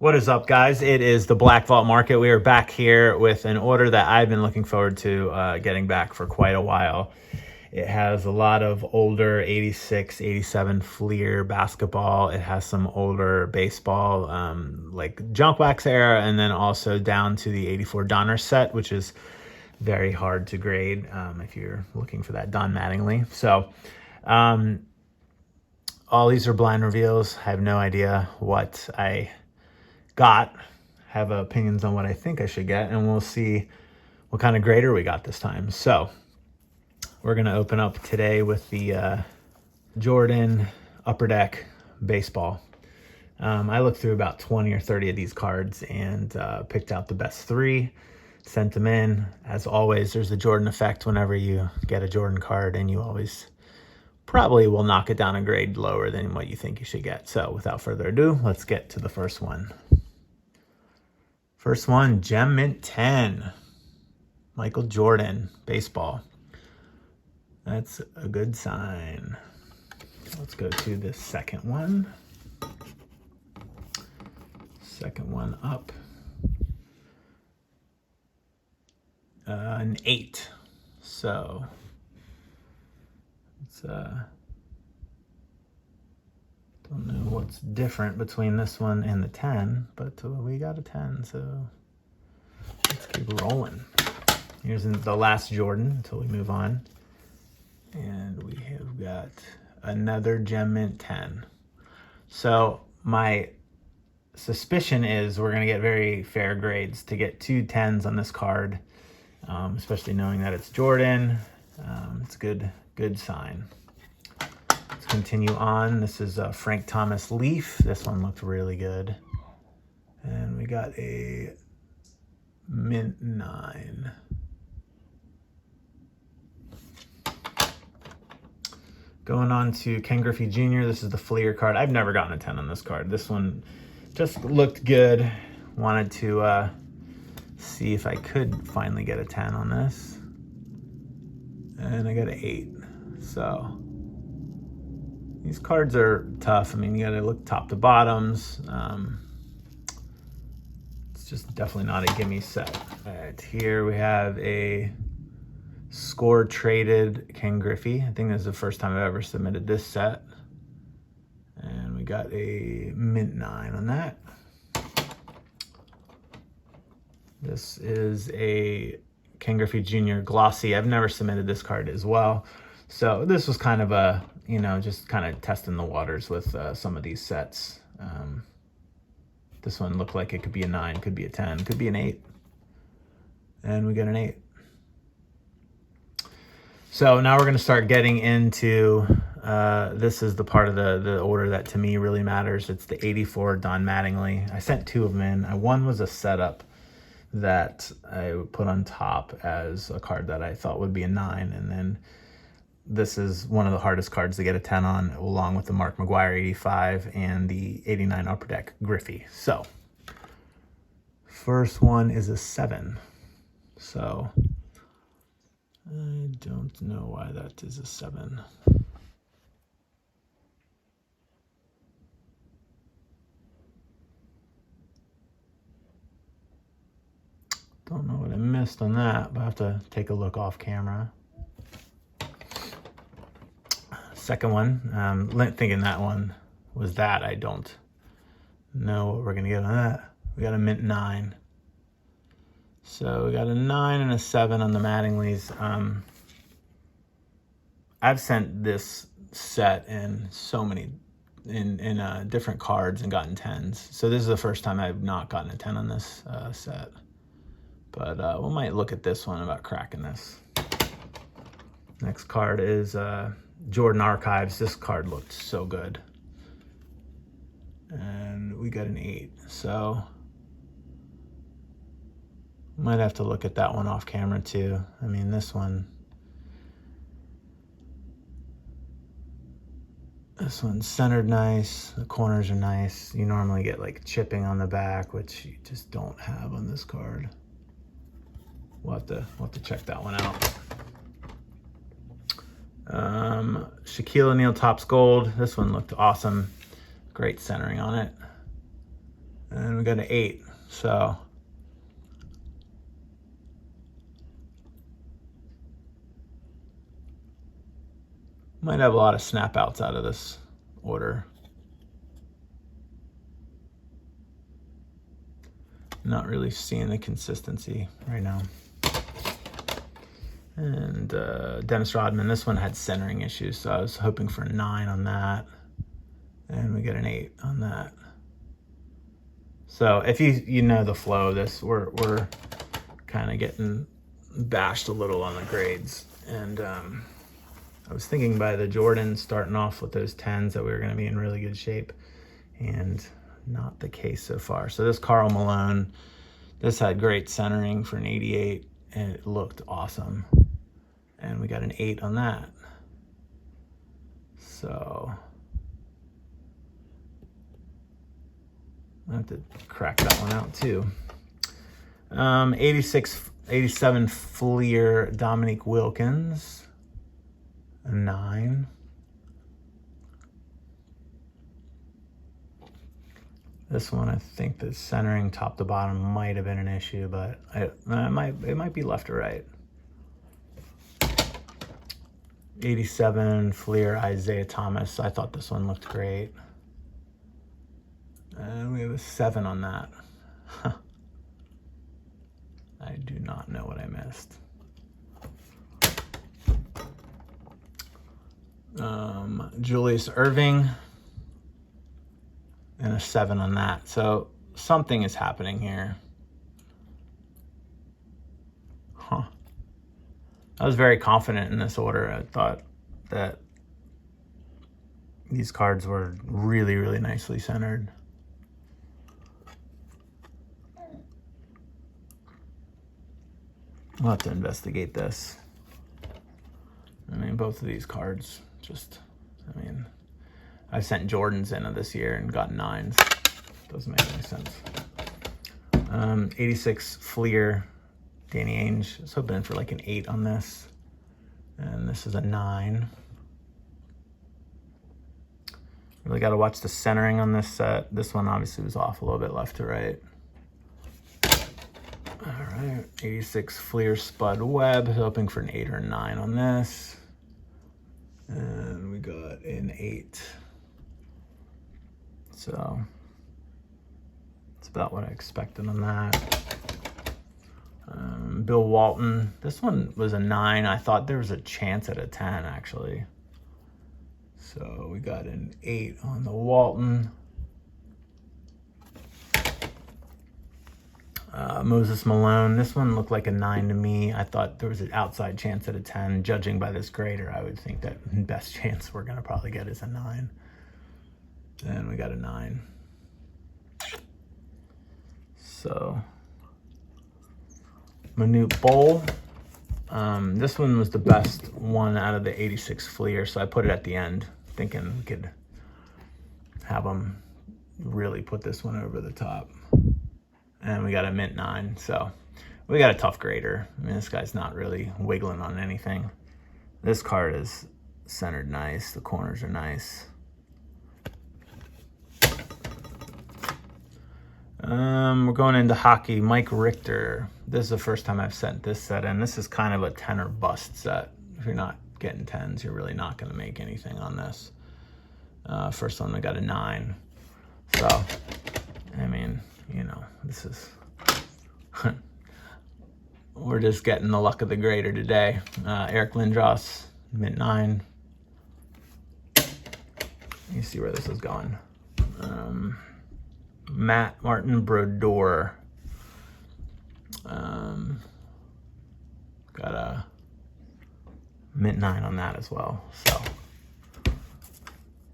What is up, guys? It is the Black Vault Market. We are back here with an order that I've been looking forward to getting back for quite a while. It has a lot of older 86, 87 Fleer basketball. It has some older baseball, like junk wax era, and then also down to the 84 Donruss set, which is very hard to grade if you're looking for that Don Mattingly. So all these are blind reveals. I have no idea what I have opinions on what I think I should get, and we'll see what kind of grader we got this time. So we're gonna open up today with the Jordan Upper Deck baseball. I looked through about 20 or 30 of these cards and picked out the best three, sent them in. As always, there's the Jordan effect whenever you get a Jordan card, and you always probably will knock it down a grade lower than what you think you should get. So without further ado, let's get to the first one. First one, Gem Mint 10, Michael Jordan, baseball. That's a good sign. Let's go to the second one. Second one up. An 8. So it's don't know what's different between this one and the 10, but we got a 10, so let's keep rolling. Here's the last Jordan until we move on. And we have got another Gem Mint 10. So my suspicion is we're going to get very fair grades. To get two 10s on this card, especially knowing that it's Jordan, it's a good sign. Let's continue on. This is Frank Thomas Leaf. This one looked really good. And we got a Mint 9. Going on to Ken Griffey Jr. This is the Fleer card. I've never gotten a 10 on this card. This one just looked good. Wanted to see if I could finally get a 10 on this. And I got an 8. So these cards are tough. I mean, you gotta look top to bottoms. It's just definitely not a gimme set. All right, here we have a score traded Ken Griffey. I think this is the first time I've ever submitted this set. And we got a Mint 9 on that. This is a Ken Griffey Jr. glossy. I've never submitted this card as well. So this was kind of a, just kind of testing the waters with some of these sets. This one looked like it could be a 9, could be a 10, could be an 8. And we got an 8. So now we're going to start getting into, this is the part of the order that to me really matters. It's the 84 Don Mattingly. I sent 2 of them in. One was a setup that I put on top as a card that I thought would be a 9. And then this is one of the hardest cards to get a 10 on, along with the Mark McGwire 85 and the 89 Upper Deck Griffey. So first one is a 7. So I don't know why that is a 7. Don't know what I missed on that, but I have to take a look off camera. Second one, thinking that one was that. I don't know what we're going to get on that. We got a Mint 9. So we got a 9 and a 7 on the Mattinglys. I've sent this set in so many, in different cards and gotten 10s. So this is the first time I've not gotten a 10 on this set. But we might look at this one about cracking this. Next card is Jordan Archives. This card looked so good. And we got an 8. So might have to look at that one off camera too. I mean, this one's centered nice. The corners are nice. You normally get like chipping on the back, which you just don't have on this card. We'll have to check that one out. Shaquille O'Neal Topps Gold. This one looked awesome. Great centering on it. And we got an 8. So might have a lot of snap outs out of this order. Not really seeing the consistency right now. And Dennis Rodman, this one had centering issues, so I was hoping for a 9 on that. And we get an 8 on that. So if you know the flow of this, we're kind of getting bashed a little on the grades. And I was thinking by the Jordans starting off with those 10s that we were going to be in really good shape, and not the case so far. So this Karl Malone, this had great centering for an 88, and it looked awesome. And we got an 8 on that. So I have to crack that one out too. 87 Fleer Dominique Wilkins, a 9. This one, I think the centering top to bottom might have been an issue, but it might be left or right. 87 Fleer Isaiah Thomas. I thought this one looked great. And we have a 7 on that. I do not know what I missed. Julius Erving, and a 7 on that. So something is happening here. I was very confident in this order. I thought that these cards were really, really nicely centered. We'll have to investigate this. I mean, both of these cards just, I mean, I've sent Jordans into this year and got 9s. Doesn't make any sense. 86 Fleer Danny Ainge. I was hoping for like an 8 on this. And this is a 9. Really got to watch the centering on this set. This one obviously was off a little bit left to right. All right, 86 Fleer Spud Webb. Hoping for an 8 or a 9 on this. And we got an 8. So it's about what I expected on that. Bill Walton. This one was a 9. I thought there was a chance at a 10, actually. So we got an 8 on the Walton. Moses Malone. This one looked like a 9 to me. I thought there was an outside chance at a 10. Judging by this grader, I would think that best chance we're going to probably get is a 9. And we got a 9. So, Manute Bowl. This one was the best one out of the 86 Fleer, so I put it at the end, thinking we could have them really put this one over the top. And we got a mint 9, so we got a tough grader. I mean, this guy's not really wiggling on anything. This card is centered nice. The corners are nice. We're going into hockey. Mike Richter. This is the first time I've sent this set in. This is kind of a 10 or bust set. If you're not getting 10s, you're really not going to make anything on this. First one, we got a 9. So, I mean, you know, this is... we're just getting the luck of the grader today. Eric Lindros, mint 9. You see where this is going. Matt Martin Brodeur. Got a mint 9 on that as well. So,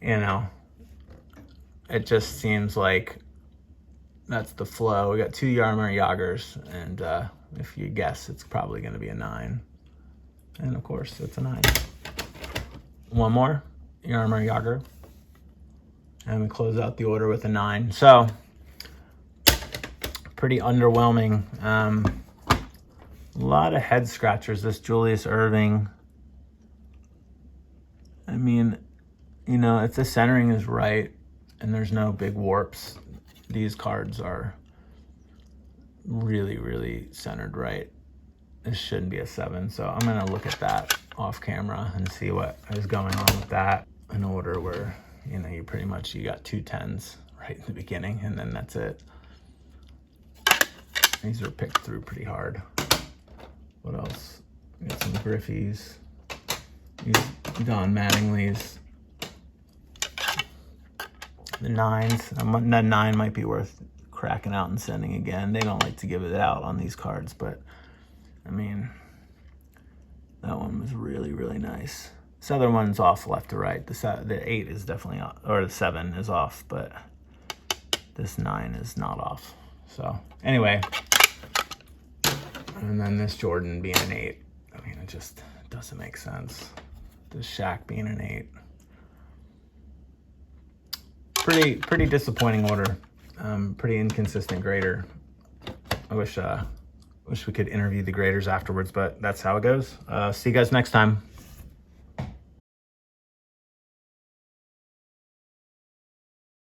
you know, it just seems like that's the flow. We got 2 Jaromir Jagrs, and if you guess, it's probably going to be a 9. And of course, it's a 9. One more, Jaromir Jagr. And we close out the order with a 9. So, pretty underwhelming. A lot of head scratchers. This Julius Erving. I mean, you know, if the centering is right and there's no big warps, these cards are really, really centered right. This shouldn't be a 7, so I'm gonna look at that off camera and see what is going on with that in order where, you know, you got 2 10s right in the beginning, and then that's it. These are picked through pretty hard. What else? We got some Griffies. These Don Mattingly's. The 9s. That 9 might be worth cracking out and sending again. They don't like to give it out on these cards, but I mean, that one was really, really nice. This other one's off left to right. The 8 is definitely off, or the 7 is off, but this 9 is not off. So anyway, and then this Jordan being an 8. I mean, it just doesn't make sense. This Shaq being an 8. Pretty disappointing order. Pretty inconsistent grader. I wish we could interview the graders afterwards, but that's how it goes. See you guys next time.